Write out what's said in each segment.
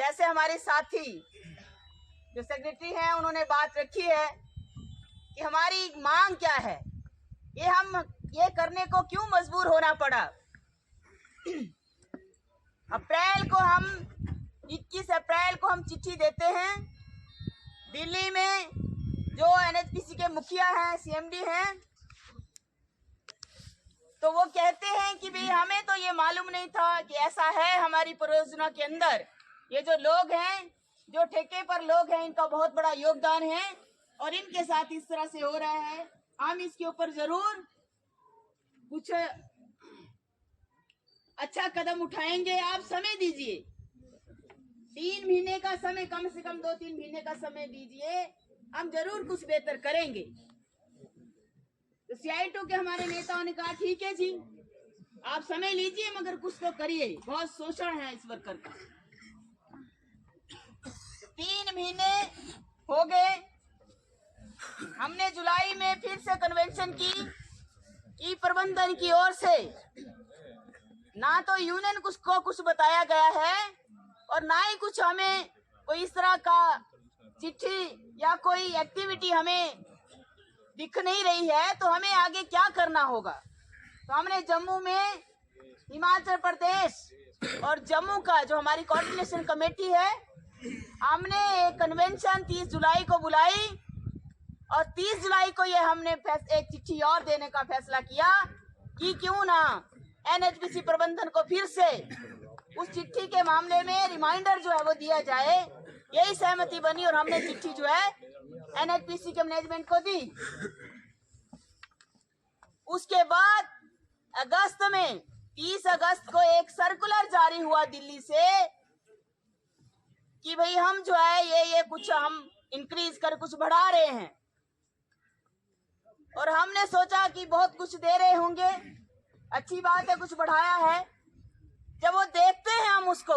जैसे हमारे साथी जो सेक्रेटरी हैं उन्होंने बात रखी है कि हमारी मांग क्या है, ये हम ये करने को क्यों मजबूर होना पड़ा। अप्रैल को हम 21 अप्रैल को हम चिट्ठी देते हैं। दिल्ली में जो एनएचपीसी के मुखिया हैं, सीएमडी हैं, तो वो कहते हैं कि भाई हमें तो ये मालूम नहीं था कि ऐसा है हमारी परियोजना के अंदर। ये जो लोग हैं, जो ठेके पर लोग हैं, इनका बहुत बड़ा योगदान है और इनके साथ इस तरह से हो रहा है। हम इसके ऊपर जरूर कुछ अच्छा कदम उठाएंगे। आप समय दीजिए, 3 महीने का समय, कम से कम 2-3 महीने का समय दीजिए, हम जरूर कुछ बेहतर करेंगे। तो CI2 के हमारे नेताओं ने कहा ठीक है जी, आप समय लीजिए मगर कुछ तो करिए, बहुत शोषण है इस वर्कर का। 3 महीने हो गए। हमने जुलाई में फिर से कन्वेंशन की प्रबंधन की ओर से ना तो यूनियन कुछ बताया गया है और ना ही कुछ हमें कोई इस तरह का चिट्ठी या कोई एक्टिविटी हमें दिख नहीं रही है। तो हमें आगे क्या करना होगा। तो हमने जम्मू में हिमाचल प्रदेश और जम्मू का जो हमारी कोऑर्डिनेशन कमेटी है, हमने एक कन्वेंशन 30 जुलाई को बुलाई और 30 जुलाई को ये हमने एक चिट्ठी और देने का फैसला किया कि क्यों ना एनएचपीसी प्रबंधन को फिर से उस चिट्ठी के मामले में रिमाइंडर जो है वो दिया जाए। यही सहमति बनी और हमने चिट्ठी जो है एनएचपीसी के मैनेजमेंट को दी। उसके बाद अगस्त में 30 अगस्त को एक सर्कुलर जारी हुआ दिल्ली से कि भाई हम जो है ये कुछ हम इंक्रीज कर कुछ बढ़ा रहे हैं। और हमने सोचा कि बहुत कुछ दे रहे होंगे, अच्छी बात है, कुछ बढ़ाया है। जब वो देखते हैं हम उसको,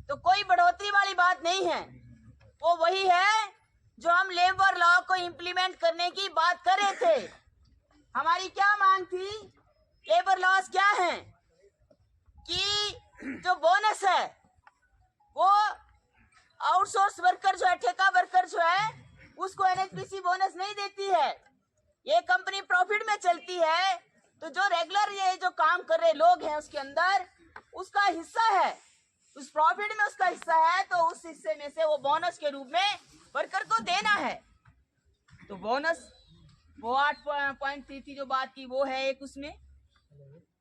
तो कोई बढ़ोतरी वाली बात नहीं है। वो वही है जो हम लेबर लॉ को इम्प्लीमेंट करने की बात कर रहे थे। हमारी क्या मांग थी, लेबर लॉज क्या हैं कि जो बोनस है वो आउटसोर्स वर्कर जो है, ठेका वर्कर जो है, उसको एनएचपीसी बोनस नहीं देती है। ये कंपनी प्रॉफिट में चलती है, तो जो रेगुलर ये जो काम कर रहे लोग हैं उसके अंदर उसका हिस्सा है, उस प्रॉफिट में उसका हिस्सा है, तो उस हिस्से में से वो बोनस के रूप में वर्कर को देना है। तो बोनस वो 8.3 थी जो बात की, वो है एक उसमें।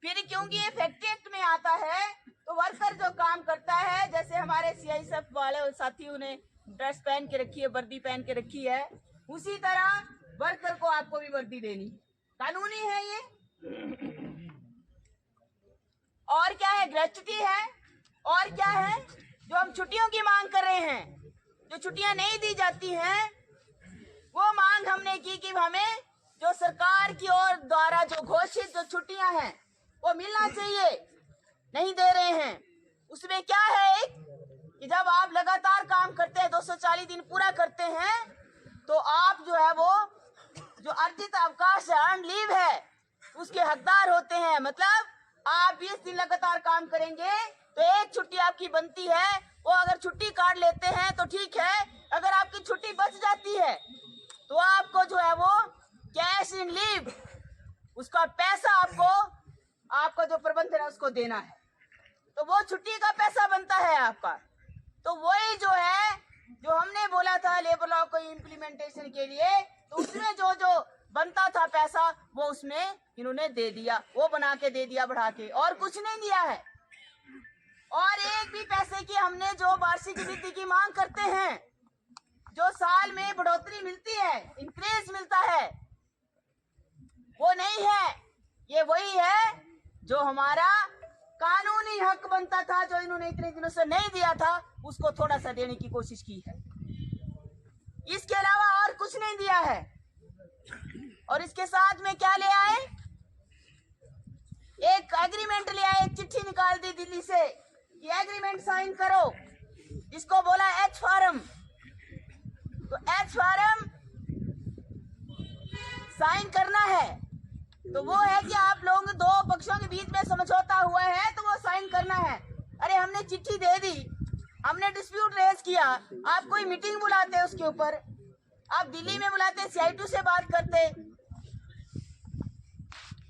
फिर क्योंकि ये फैक्ट्री एक्ट में आता है, तो वर्कर जो काम करता है, जैसे हमारे CISF वाले साथियों ने ड्रेस पहन के रखी है, वर्दी पहन के रखी है, उसी तरह वर्कर को आपको भी वर्दी देनी, कानूनी है ये। और क्या है, ग्रेच्युटी है। और क्या है, जो हम छुट्टियों की मांग कर रहे हैं, जो छुट्टियां नहीं दी जाती हैं, वो मांग हमने की कि हमें जो सरकार की ओर द्वारा जो घोषित जो छुट्टियां हैं वो मिलना चाहिए, नहीं दे रहे हैं। उसमें क्या है कि जब आप लगातार काम करते हैं, 240 दिन पूरा करते हैं, तो आप जो है वो जो अर्जित अवकाश अर्न लीव है उसके हकदार होते हैं। मतलब आप 20 दिन लगातार काम करेंगे तो एक छुट्टी आपकी बनती है। वो अगर छुट्टी काट लेते हैं तो ठीक है, अगर आपकी छुट्टी बच जाती है तो आपको जो है वो कैश इन लीव, उसका पैसा आपको जो प्रबंधन है उसको देना है। तो वो छुट्टी का पैसा बनता है आपका। तो वही जो है जो हमने बोला था लेबर लॉ को इम्प्लीमेंटेशन के लिए, तो उसमें जो बनता था पैसा वो उसमें इन्होंने दे दिया, वो बना के दे दिया बढ़ा के, और कुछ नहीं दिया है। और एक भी पैसे की हमने जो वार्षिक वृद्धि की मांग करते हैं, जो साल में बढ़ोतरी मिलती है, इंक्रीज मिलता है, वो नहीं है। ये वही है जो हमारा कानूनी हक बनता था, जो इन्होंने इतने दिनों से नहीं दिया था, उसको थोड़ा सा देने की कोशिश की है। इसके अलावा और कुछ नहीं दिया है। और इसके साथ में क्या ले आए, एक एग्रीमेंट ले आए, एक चिट्ठी निकाल दी दिल्ली से कि एग्रीमेंट साइन करो, जिसको बोला H फॉर्म। तो H फॉर्म साइन करना है, तो वो है कि आप लोग दो पक्षों के बीच में समझौता हुआ है तो वो साइन करना है। अरे हमने चिट्ठी दे दी, हमने डिस्प्यूट रेज किया, आप कोई मीटिंग बुलाते उसके ऊपर, आप दिल्ली में बुलाते, CI2 से बात करते,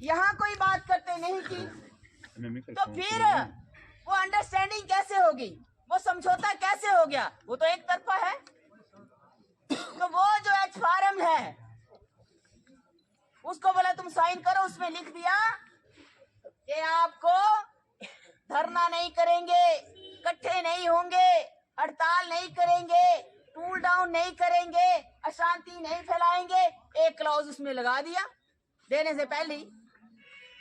यहाँ कोई बात करते नहीं की, तो फिर वो अंडरस्टैंडिंग कैसे होगी, वो समझौता कैसे हो गया? वो तो एक तरफा है। तो वो जो एच फार्म है उसको बोला तुम साइन करो, उसमें लिख दिया कि आपको धरना नहीं करेंगे, इकट्ठे नहीं होंगे, हड़ताल नहीं करेंगे, टूल डाउन नहीं करेंगे, अशांति नहीं फैलाएंगे। एक क्लॉज उसमें लगा दिया, देने से पहले ही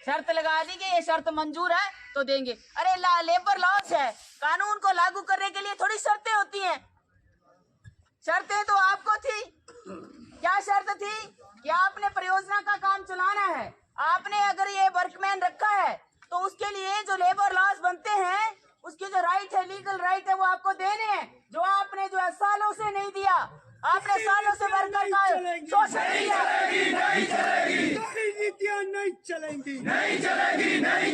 शर्त लगा दी कि ये शर्त मंजूर है तो देंगे। अरे लेबर लॉस है, कानून को लागू करने के लिए थोड़ी शर्तें होती हैं। शर्तें तो आपको थी। क्या शर्त थी? कि आपने परियोजना का काम चलाना है, आपने अगर ये वर्कमैन रखा है तो उसके लिए जो लेबर लॉस बनते हैं, उसके जो राइट है, लीगल राइट है, वो आपको देने हैं, जो आपने जो है सालों से नहीं दिया। आपने सालों से वर्कर का शोषण किया। नहीं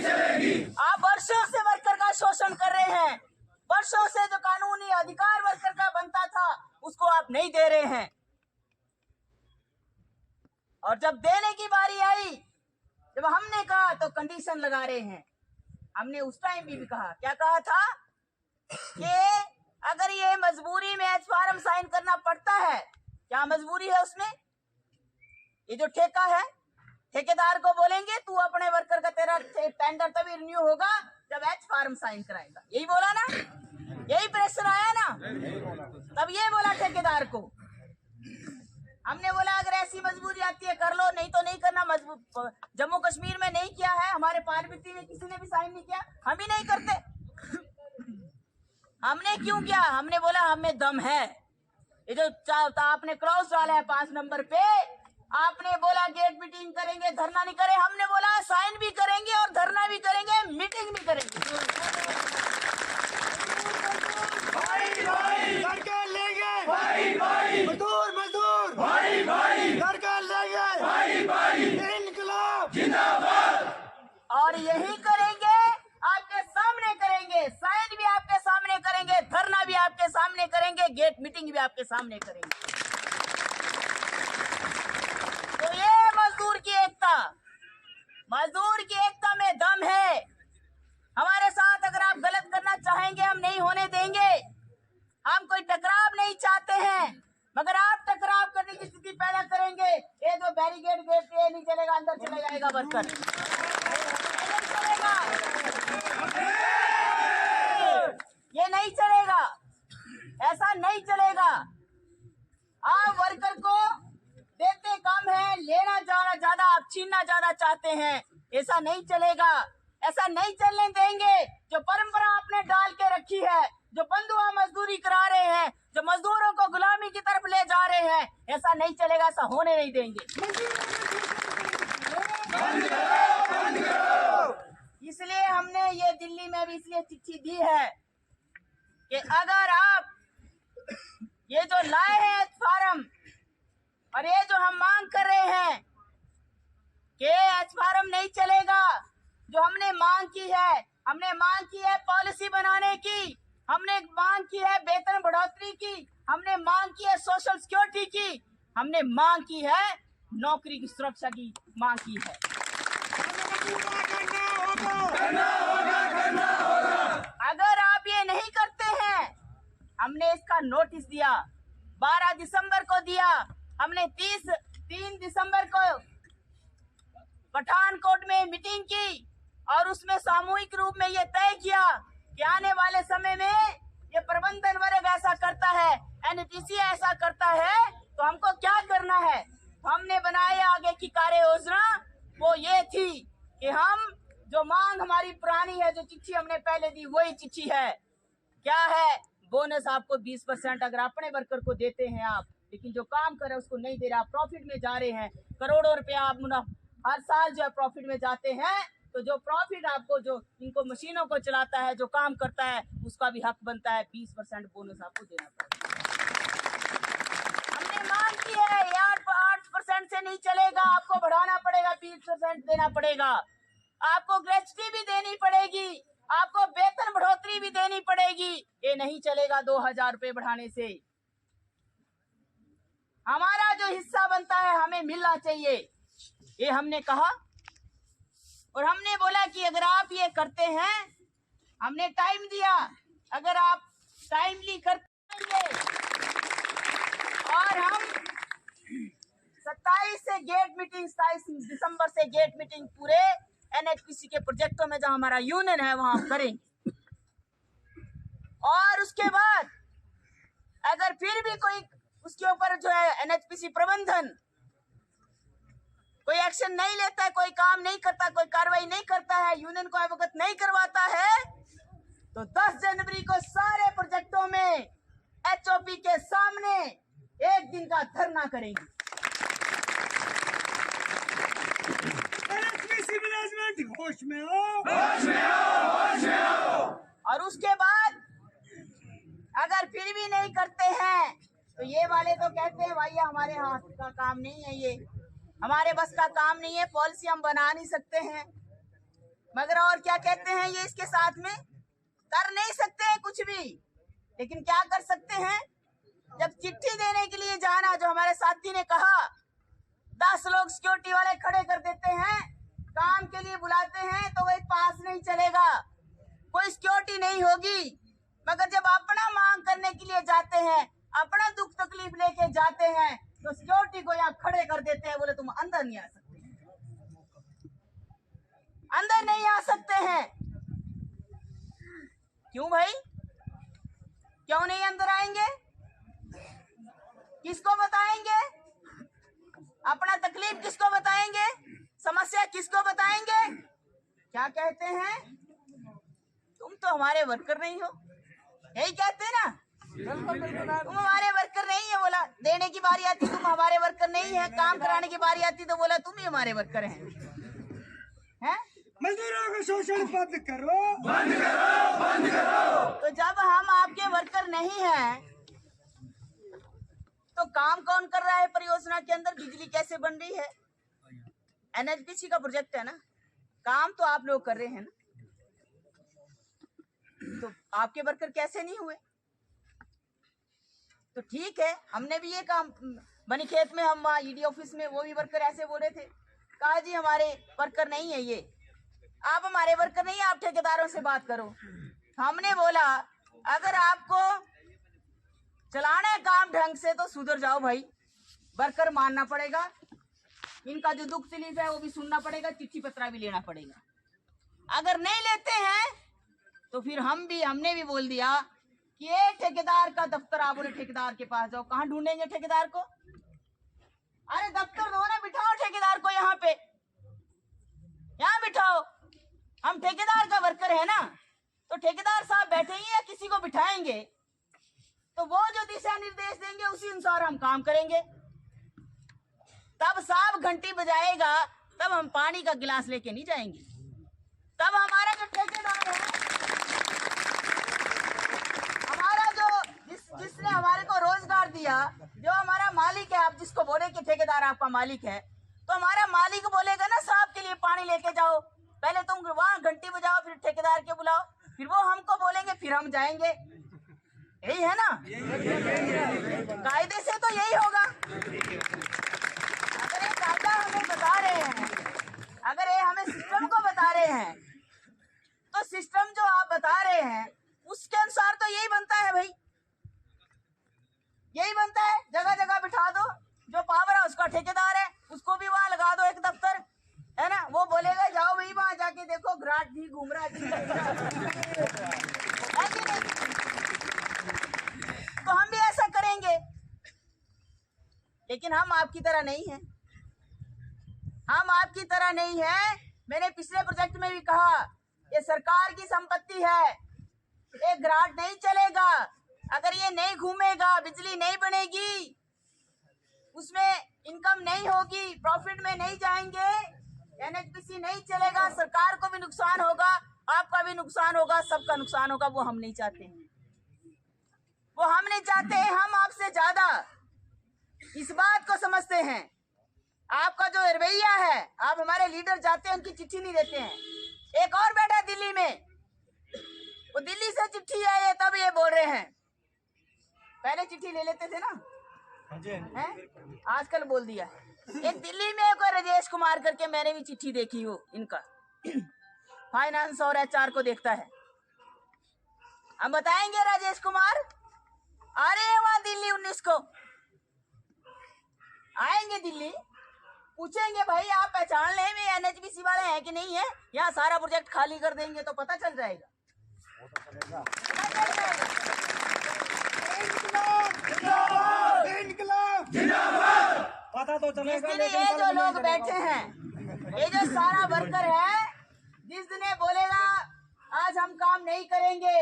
चलेंगी। आप वर्षों से वर्कर का शोषण कर रहे हैं। वर्षों से जो कानूनी अधिकार वर्कर का बनता था उसको आप नहीं दे रहे हैं। और जब देने की बारी आई, जब हमने कहा तो कंडीशन लगा रहे हैं। हमने उस टाइम भी कहा, क्या कहा था कि अगर ये मजबूरी में एच फार्म साइन करना पड़ता है, क्या मजबूरी है उसमें? ये जो ठेका है, ठेकेदार को बोलेंगे तू अपने वर्कर का, तेरा टेंडर तभी रिन्यू होगा जब एच फार्म साइन कराएगा। यही बोला ना, यही प्रेशर आया ना, तब ये बोला ठेकेदार को। हमने बोला अगर ऐसी मजबूरी आती है कर लो, नहीं तो नहीं करना। जम्मू कश्मीर में नहीं किया है, हमारे पार्वती में किसी ने भी साइन नहीं किया, हम ही नहीं करते। हमने क्यों किया? हमने बोला हमें दम है। ये जो आपने क्लॉज डाला है 5 नंबर पे, आपने बोला गेट मीटिंग करेंगे, धरना नहीं करे, हमने बोला साइन भी करेंगे और धरना भी करेंगे, मीटिंग भी करेंगे। सरकार लेंगे, मजदूर सरकार लेंगे, इनकलाब जिंदाबाद। और यही करेंगे, आपके सामने करेंगे, साइन भी आपके सामने करेंगे, धरना भी आपके सामने करेंगे, गेट मीटिंग भी आपके सामने करेंगे। तो ये मजदूर की एकता, मजदूर की एकता में दम है। हमारे साथ अगर आप गलत करना चाहेंगे, हम नहीं होने देंगे। हम कोई टकराव नहीं चाहते हैं, मगर आप टकराव करने की स्थिति पैदा करेंगे। ये जो बैरिकेड गेट ये नहीं चलेगा, अंदर चले जाएगा वर्कर, ये नहीं चलेगा, ऐसा नहीं चलेगा। आप वर्कर को देते कम है, लेना ज्यादा, आप छीनना ज्यादा चाहते हैं, ऐसा नहीं चलेगा, ऐसा नहीं चलने देंगे। जो परंपरा आपने डाल के रखी है, जो बंधुआ मजदूरी करा रहे हैं, जो मजदूरों को गुलामी की तरफ ले जा रहे हैं, ऐसा नहीं चलेगा, ऐसा होने नहीं देंगे। इसलिए हमने ये दिल्ली में भी इसलिए चिट्ठी दी है कि अगर आप ये जो लाए हैं फार्म और ये जो हम मांग कर रहे हैं कि एच फार्म नहीं चलेगा, जो हमने मांग की है, हमने मांग की है पॉलिसी बनाने की, हमने मांग की है वेतन बढ़ोतरी की, हमने मांग की है सोशल सिक्योरिटी की, हमने मांग की है नौकरी की सुरक्षा की मांग की है। अगर आप ये नहीं करते हैं, हमने इसका नोटिस दिया, 12 दिसंबर को दिया, हमने 3 दिसंबर को पठानकोट में मीटिंग की और उसमें सामूहिक रूप में ये तय किया कि आने वाले समय में ये प्रबंधन वर्ग ऐसा करता है, NTC ऐसा करता है, तो हमको क्या करना है। हमने बनाए आगे की कार्य योजना, वो ये थी कि हम जो मांग हमारी पुरानी है, जो चिट्ठी हमने पहले दी, वही चिट्ठी है। क्या है? बोनस आपको 20% अगर अपने वर्कर को देते हैं आप, लेकिन जो काम कर रहे हैं उसको नहीं दे रहे, आप प्रॉफिट में जा रहे हैं, करोड़ों रुपया आप हर साल जो है प्रॉफिट में जाते हैं, तो जो प्रॉफिट आपको, जो इनको मशीनों को चलाता है, जो काम करता है, उसका भी हक बनता है, 20% बोनस आपको देना पड़ेगा। हमने मांग की है, 8% से नहीं चलेगा, आपको बढ़ाना पड़ेगा, 20% देना पड़ेगा, आपको ग्रेच्युटी भी देनी पड़ेगी, आपको वेतन बढ़ोतरी भी देनी पड़ेगी। ये नहीं चलेगा 2000 रुपए बढ़ाने से। हमारा जो हिस्सा बनता है हमें मिलना चाहिए, ये हमने कहा। और हमने बोला कि अगर आप ये करते हैं, हमने टाइम दिया, अगर आप टाइमली करते हैं और हम 27 से गेट मीटिंग, 27 दिसंबर से गेट मीटिंग पूरे एनएचपीसी के प्रोजेक्टों में जहां हमारा यूनियन है वहां करेंगे। और उसके बाद अगर फिर भी कोई उसके ऊपर जो है एनएचपीसी प्रबंधन कोई एक्शन नहीं लेता है, कोई काम नहीं करता, कोई कार्रवाई नहीं करता है, यूनियन को अवगत नहीं करवाता है, तो 10 जनवरी को सारे प्रोजेक्टों में एचओपी के सामने एक दिन का धरना करेंगे। एनएचपीसी मैनेजमेंट होश में हो, होश में हो, होश में हो। और उसके बाद अगर फिर भी नहीं करते हैं तो ये वाले तो कहते हैं भाई हमारे हाथ का काम नहीं है, ये हमारे बस का काम नहीं है, पॉलिसी हम बना नहीं सकते हैं। मगर और क्या कहते हैं ये इसके साथ में, कर नहीं सकते हैं कुछ भी, लेकिन क्या कर सकते हैं, जब चिट्ठी देने के लिए जाना, जो हमारे साथी ने कहा 10 लोग सिक्योरिटी वाले खड़े कर देते हैं, काम के लिए बुलाते हैं तो वही पास नहीं चलेगा, कोई सिक्योरिटी नहीं होगी। मगर जब अपना मांग करने के लिए जाते हैं, अपना दुख तकलीफ लेके जाते हैं, तो सिक्योरिटी को यहाँ खड़े कर देते हैं, बोले तुम अंदर नहीं आ सकते, अंदर नहीं आ सकते हैं। क्यों भाई, क्यों नहीं अंदर आएंगे? किसको बताएंगे अपना तकलीफ, किसको बताएंगे समस्या, किसको बताएंगे? क्या कहते हैं, तुम तो हमारे वर्कर नहीं हो, यही कहते हैं ना, तुम हमारे वर्कर नहीं है। बोला देने की बारी आती तुम हमारे वर्कर नहीं है, काम कराने की बारी आती तो बोला तुम ही हमारे वर्कर हैं। मजदूरों का शोषण बंद करो, बंद करो, बंद करो। तो जब हम आपके वर्कर नहीं हैं तो काम कौन कर रहा है परियोजना के अंदर, बिजली कैसे बन रही है? एनएचपीसी का प्रोजेक्ट है ना, काम तो आप लोग कर रहे हैं ना, तो आपके वर्कर कैसे नहीं हुए? तो ठीक है, हमने भी ये काम बनीखेत में, हम ईडी ऑफिस में, वो भी वर्कर ऐसे बोले थे, कहा जी हमारे वर्कर नहीं है ये, आप हमारे वर्कर नहीं है, आप ठेकेदारों से बात करो। हमने बोला अगर आपको चलाना है काम ढंग से तो सुधर जाओ भाई, वर्कर मानना पड़ेगा, इनका जो दुख तकलीफ है वो भी सुनना पड़ेगा, चिट्ठी पत्रा भी लेना पड़ेगा। अगर नहीं लेते हैं तो फिर हमने भी बोल दिया कि ये ठेकेदार का दफ्तर, आप बोले ठेकेदार के पास जाओ, कहाँ ढूंढेंगे ठेकेदार को? अरे दफ्तर दो ना, बिठाओ ठेकेदार को यहाँ पे, यहाँ बिठाओ, हम ठेकेदार का वर्कर है ना, तो ठेकेदार साहब बैठेंगे या किसी को बिठाएंगे, तो वो जो दिशा निर्देश देंगे उसी अनुसार हम काम करेंगे। तब साहब घंटी बजाएगा, तब हम पानी का गिलास लेके नहीं जाएंगे, तब हमारा जो ठेकेदार है, हमारा जो जिसने हमारे को रोजगार दिया, जो हमारा मालिक है, आप जिसको बोले कि ठेकेदार आपका मालिक है, तो हमारा मालिक बोलेगा ना साहब के लिए पानी लेके जाओ, पहले तुम वहां घंटी बजाओ, फिर ठेकेदार के बुलाओ, फिर वो हमको बोलेंगे, फिर हम जाएंगे। यही है ना, कायदे से तो यही होगा। अगर ये कायदा हमें बता रहे हैं, अगर ये हमें सिस्टम को बता रहे हैं, तो सिस्टम जो आप बता रहे हैं उसके अनुसार तो यही बनता है भाई, यही बनता है। जगह जगह बिठा दो, जो पावर है उसका ठेकेदार है, उसको भी वहां लगा दो एक दफ्तर, है ना, वो बोलेगा जाओ भाई वहां जाके देखो घराट भी घूम रहा है कि नहीं? तो हम भी ऐसा करेंगे, लेकिन हम आपकी तरह नहीं हैं, हम आपकी तरह नहीं हैं। मैंने पिछले प्रोजेक्ट में भी कहा, ये सरकार की संपत्ति है, ये घराट नहीं चलेगा अगर ये नहीं घूमेगा, बिजली नहीं बनेगी, उसमें इनकम नहीं होगी, प्रॉफिट में नहीं जाएंगे, एनएचपीसी नहीं चलेगा, सरकार को भी नुकसान होगा, आपका भी नुकसान होगा, सबका नुकसान होगा। वो हम नहीं चाहते हैं, वो हम नहीं चाहते हैं। हम आपसे ज्यादा इस बात को समझते हैं, आपका जो रवैया है, आप हमारे लीडर जाते हैं उनकी चिट्ठी नहीं देते हैं। एक और बैठा दिल्ली में, वो दिल्ली से चिट्ठी आई है तब ये बोल रहे हैं, पहले चिट्ठी ले लेते थे ना, हैं? आजकल बोल दिया। एक दिल्ली में एक राजेश कुमार करके, मैंने भी चिट्ठी देखी वो इनका फाइनेंस और एचआर को देखता है। हम बताएंगे राजेश कुमार आ रहे हैं वहां दिल्ली 19 को, आएंगे दिल्ली, पूछेंगे भाई आप पहचान ले में एनएचपीसी वाले हैं कि नहीं है, यहाँ सारा प्रोजेक्ट खाली कर देंगे तो पता चल जाएगा। पता तो चलेगा। जिस दिन ये जो लोग बैठे हैं, ये जो सारा वर्कर है, जिस दिन ये बोलेगा आज हम काम नहीं करेंगे,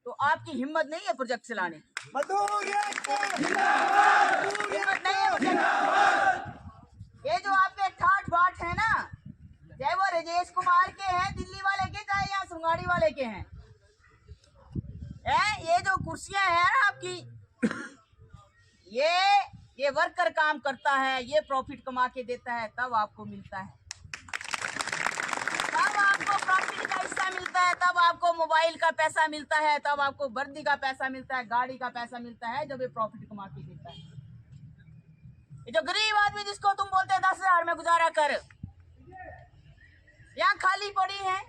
तो आपकी हिम्मत नहीं है प्रोजेक्ट चलाने की, हिम्मत नहीं है प्रोजेक्ट। ये जो आपके ठाठ बाट है ना, चाहे वो राजेश कुमार के हैं दिल्ली वाले के, चाहे यहाँ सुंगाड़ी वाले के हैं, ये जो कुर्सियां हैं ना आपकी, ये वर्कर काम करता है, ये प्रॉफिट कमा के देता है, तब आपको मिलता है, तब आपको प्रॉफिट का हिस्सा मिलता है, तब आपको मोबाइल का पैसा मिलता है, तब आपको वर्दी का पैसा मिलता है, गाड़ी का पैसा मिलता है, जब ये प्रॉफिट कमा के देता है। ये जो गरीब आदमी जिसको तुम बोलते हैं 10,000 में गुजारा कर, यहाँ खाली पड़ी है,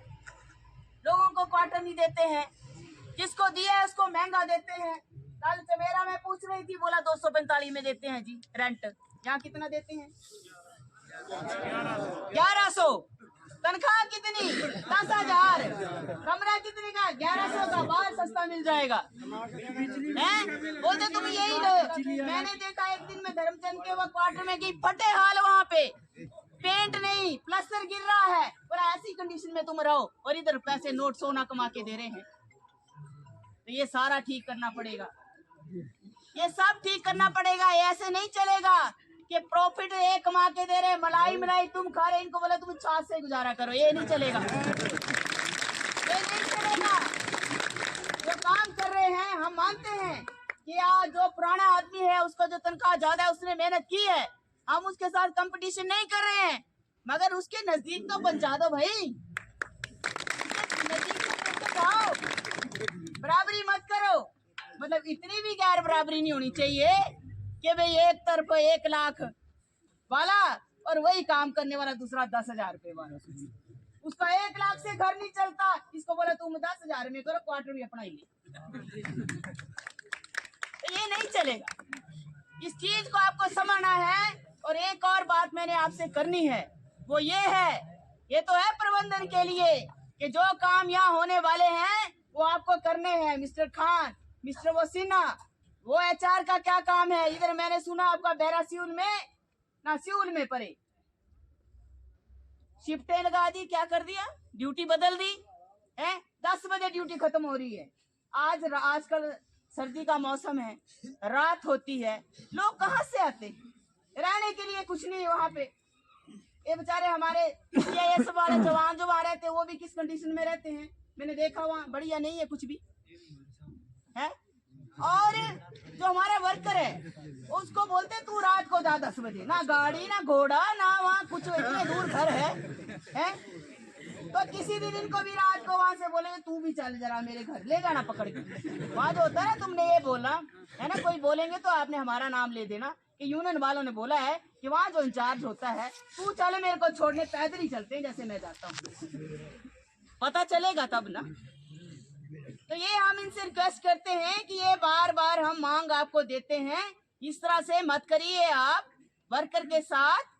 लोगों को क्वार्टर नहीं देते हैं, जिसको दिया है उसको महंगा देते हैं। कल चमेरा में पूछ रही थी, बोला 245 में देते हैं जी रेंट, यहाँ कितना देते हैं? 1100। तनख्वाह कितनी? 10,000। कमरा कितने का? 1100 का। बाहर सस्ता मिल जाएगा, हैं? बोलते तुम यही लो। मैंने देखा एक दिन में धर्मचंद के वो क्वार्टर में गई, फटे हाल, वहाँ पे पेंट नहीं, प्लास्टर गिर रहा है, और ऐसी कंडीशन में तुम रहो, और इधर पैसे नोट सोना कमा के दे रहे हैं। तो ये सारा ठीक करना पड़ेगा, ये सब ठीक करना पड़ेगा। ऐसे नहीं चलेगा कि प्रॉफिट ये कमा के दे रहे, मलाई तुम खा रहे, इनको बोले तुम छाछ से गुजारा करो, ये नहीं चलेगा, ये नहीं चलेगा। जो काम कर रहे हैं, हम मानते हैं कि आज जो पुराना आदमी है उसका जो तनख्वाह ज्यादा है, उसने मेहनत की है, हम उसके साथ कंपटीशन नहीं कर रहे हैं, मगर उसके नजदीक तो पहुंचा दो भाई, नजदीक तो आओ, बराबरी मत करो। मतलब इतनी भी गैर बराबरी नहीं होनी चाहिए कि भाई एक तरफ 1 लाख वाला और वही काम करने वाला दूसरा 10,000 रुपए वाला, उसका 1 लाख से घर नहीं चलता, इसको बोला तुम 10,000 में करो, क्वार्टर भी अपना ही ले, तो ये नहीं चलेगा। इस चीज को आपको समझना है। और एक और बात मैंने आपसे करनी है, वो ये है, ये तो है प्रबंधन के लिए कि जो काम यहाँ होने वाले हैं वो आपको करने हैं। मिस्टर खान, मिस्टर वो सिन्हा, वो एचआर का क्या काम है? इधर मैंने सुना आपका बहरा सिउल में ना, सिउल में परे शिफ्टें लगा दी, क्या कर दिया, ड्यूटी बदल दी है। 10 बजे ड्यूटी खत्म हो रही है। आजकल सर्दी का मौसम है, रात होती है, लोग कहाँ से आते हैं? रहने के लिए कुछ नहीं वहाँ पे। ये बेचारे हमारे सीआईएस वाले जवान जो वहाँ रहते हैं, वो भी किस कंडीशन में रहते हैं, मैंने देखा वहाँ बढ़िया नहीं है कुछ भी है। और जो हमारा वर्कर है उसको बोलते तू रात को जा 10 बजे, ना गाड़ी ना घोड़ा ना वहाँ कुछ, इतने दूर घर है? तो किसी दिन इनको भी रात को वहाँ से बोलेंगे तू भी चल जरा मेरे घर, ले जाना पकड़ के। वहाँ जो होता है ना, तुमने ये बोला है ना, कोई बोलेंगे तो आपने हमारा नाम ले देना कि यूनियन वालों ने बोला है कि वहाँ जो इंचार्ज होता है, तू चले मेरे को छोड़ने, पैदल ही चलते हैं जैसे मैं जाता हूँ, पता चलेगा तब ना। तो ये हम इनसे रिक्वेस्ट करते हैं कि ये बार बार हम मांग आपको देते हैं, इस तरह से मत करिए। आप वर्कर के साथ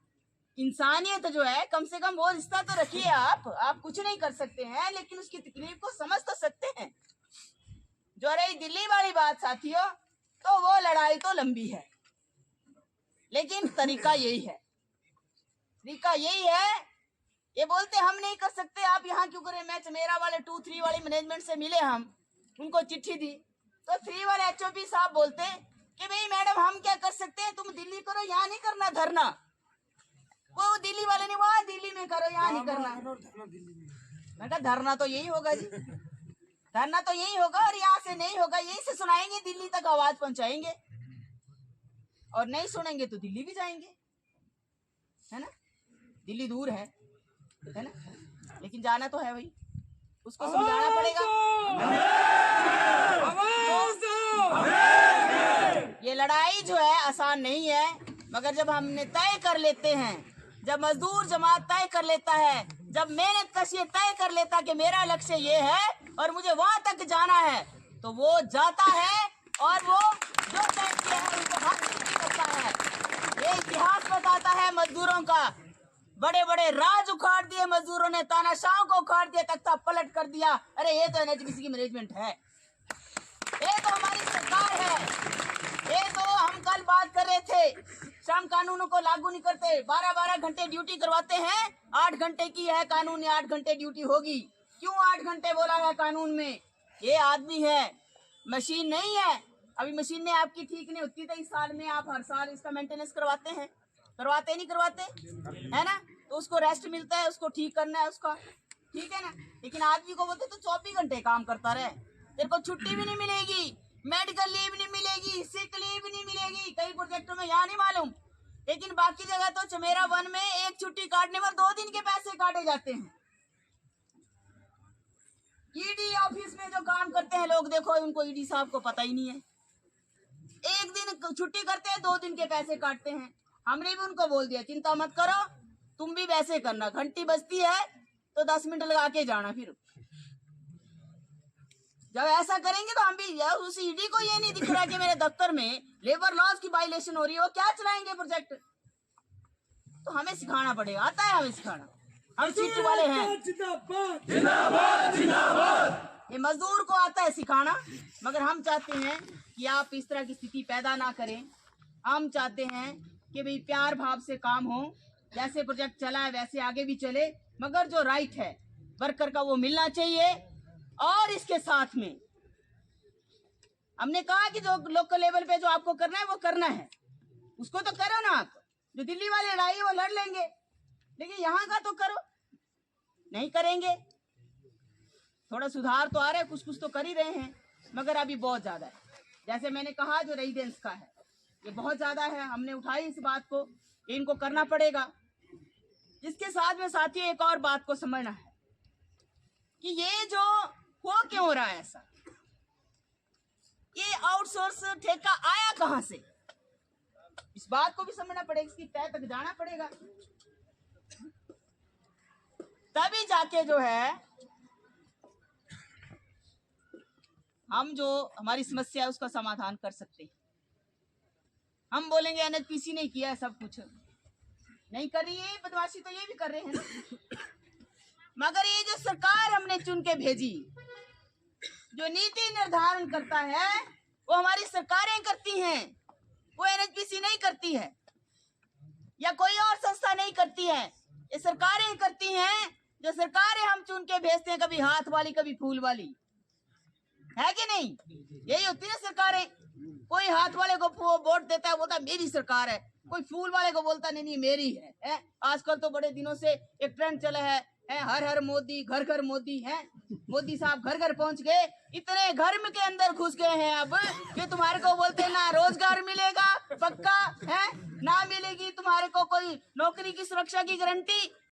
इंसानियत जो है, कम से कम वो रिश्ता तो रखिए। आप कुछ नहीं कर सकते हैं, लेकिन उसकी तकलीफ को समझ तो सकते हैं। जो रही दिल्ली वाली बात साथियों, तो वो लड़ाई तो लंबी है, लेकिन तरीका यही है, ये बोलते हम नहीं कर सकते, आप यहाँ क्यों करें? मैं चमेरा वाले 2-3 वाली मैनेजमेंट से मिले, हम उनको चिट्ठी दी, तो 3 वाले एचओपी साहब बोलते कि भाई मैडम हम क्या कर सकते हैं, तुम दिल्ली करो, यहाँ नहीं करना धरना। वो दिल्ली वाले ने वहाँ दिल्ली में करो, यहाँ नहीं करना। मैं कहा धरना तो यही होगा जी, धरना तो यही होगा, और यहाँ से नहीं होगा, यहीं से सुनाएंगे, दिल्ली तक आवाज पहुंचाएंगे, और नहीं सुनेंगे तो दिल्ली भी जाएंगे, है ना। दिल्ली दूर है ना, लेकिन जाना तो है भाई, उसको समझाना पड़ेगा। ये लड़ाई जो है आसान नहीं है, मगर जब हमने तय कर लेते हैं, जब मजदूर जमात तय कर लेता है, जब मेहनत कश ये तय कर लेता कि मेरा लक्ष्य ये है और मुझे वहां तक जाना है, तो वो जाता है और वो जो तय किया है उनको हासिल करता है। ये इतिहास बताता है मजदूरों का। बड़े बड़े राज उखाड़ दिए मजदूरों ने, तानाशाहों को उखाड़ दिया, तख्ता पलट कर दिया। अरे ये तो एनएचपीसी की मैनेजमेंट है, ये तो हमारी सरकार है। ये तो हम कल बात कर रहे थे, श्रम कानूनों को लागू नहीं करते, 12-12 घंटे ड्यूटी करवाते हैं। 8 घंटे की है कानून, 8 घंटे ड्यूटी होगी। क्यों 8 घंटे बोला है कानून में? ये आदमी है, मशीन नहीं है। अभी मशीनें आपकी ठीक नहीं होती, तो इस साल में आप हर साल इसका मेंटेनेंस करवाते हैं, करवाते नहीं करवाते, है ना? तो उसको रेस्ट मिलता है, उसको ठीक करना है उसका, ठीक है ना? लेकिन आदमी को बोलते तो 24 घंटे काम करता रहे, तेरे को छुट्टी भी नहीं मिलेगी, मेडिकल लीव नहीं मिलेगी, सिक लीव नहीं मिलेगी। कई प्रोजेक्टों में यहाँ नहीं मालूम, लेकिन बाकी जगह तो चमेरा वन में एक छुट्टी काटने पर 2 दिन के पैसे काटे जाते हैं। ईडी ऑफिस में जो काम करते हैं लोग, देखो उनको ईडी साहब को पता ही नहीं है। 1 दिन छुट्टी करते हैं, 2 दिन के पैसे काटते हैं। हमने भी उनको बोल दिया चिंता मत करो, तुम भी वैसे करना, घंटी बजती है तो 10 मिनट लगा के जाना। फिर जब ऐसा करेंगे तो हम भी, उस ईडी को ये नहीं दिख रहा कि मेरे दफ्तर में लेबर लॉज की वायलेशन हो रही है, वो क्या चलाएंगे प्रोजेक्ट? तो हमें सिखाना पड़ेगा, आता है हमें सिखाना, हम सीट वाले हैं। जिंदाबाद जिंदाबाद जिंदाबाद। ये मजदूर को आता है सिखाना, मगर हम चाहते हैं कि आप इस तरह की स्थिति पैदा ना करें। हम चाहते हैं कि भाई प्यार भाव से काम हो, जैसे प्रोजेक्ट चला है वैसे आगे भी चले, मगर जो राइट है वर्कर का वो मिलना चाहिए। और इसके साथ में हमने कहा कि जो लोकल लेवल पे जो आपको करना है वो करना है, उसको तो करो ना आप। जो दिल्ली वाली लड़ाई है वो लड़ लेंगे, लेकिन यहाँ का तो करो। नहीं करेंगे, थोड़ा सुधार तो आ रहा है, कुछ कुछ तो कर ही रहे हैं, मगर अभी बहुत ज्यादा है। जैसे मैंने कहा जो रेजिडेंस का है ये बहुत ज्यादा है, हमने उठाई इस बात को, इनको करना पड़ेगा। इसके साथ में साथियों एक और बात को समझना है कि ये जो हो क्यों रहा है ऐसा, ये आउटसोर्स ठेका आया कहां से, इस बात को भी समझना पड़ेगा, इसकी तह तक जाना पड़ेगा, तभी जाके जो है हम जो हमारी समस्या है उसका समाधान कर सकते हैं। हम बोलेंगे एनएचपीसी ने किया है सब कुछ, नहीं कर रही है बदमाशी, तो ये भी कर रहे हैं ना। मगर ये जो सरकार हमने चुन के भेजी, जो नीति निर्धारण करता है वो हमारी सरकारें करती हैं, वो एनएचपीसी नहीं करती है या कोई और संस्था नहीं करती है, ये सरकारें करती हैं। जो सरकारें हम चुन के भेजते हैं, कभी हाथ वाली कभी फूल वाली, है कि नहीं? यही होती है सरकारें। कोई हाथ वाले को वोट देता है, बोलता मेरी सरकार है, कोई फूल वाले को बोलता नहीं नहीं मेरी है। आजकल तो बड़े दिनों से एक ट्रेंड चला है हर हर मोदी, घर घर मोदी है। मोदी साहब घर घर पहुंच गए, इतने घर में के अंदर घुस गए हैं अब कि तुम्हारे को बोलते हैं ना रोजगार मिलेगा पक्का है, ना मिलेगी तुम्हारे को कोई नौकरी की सुरक्षा की गारंटी।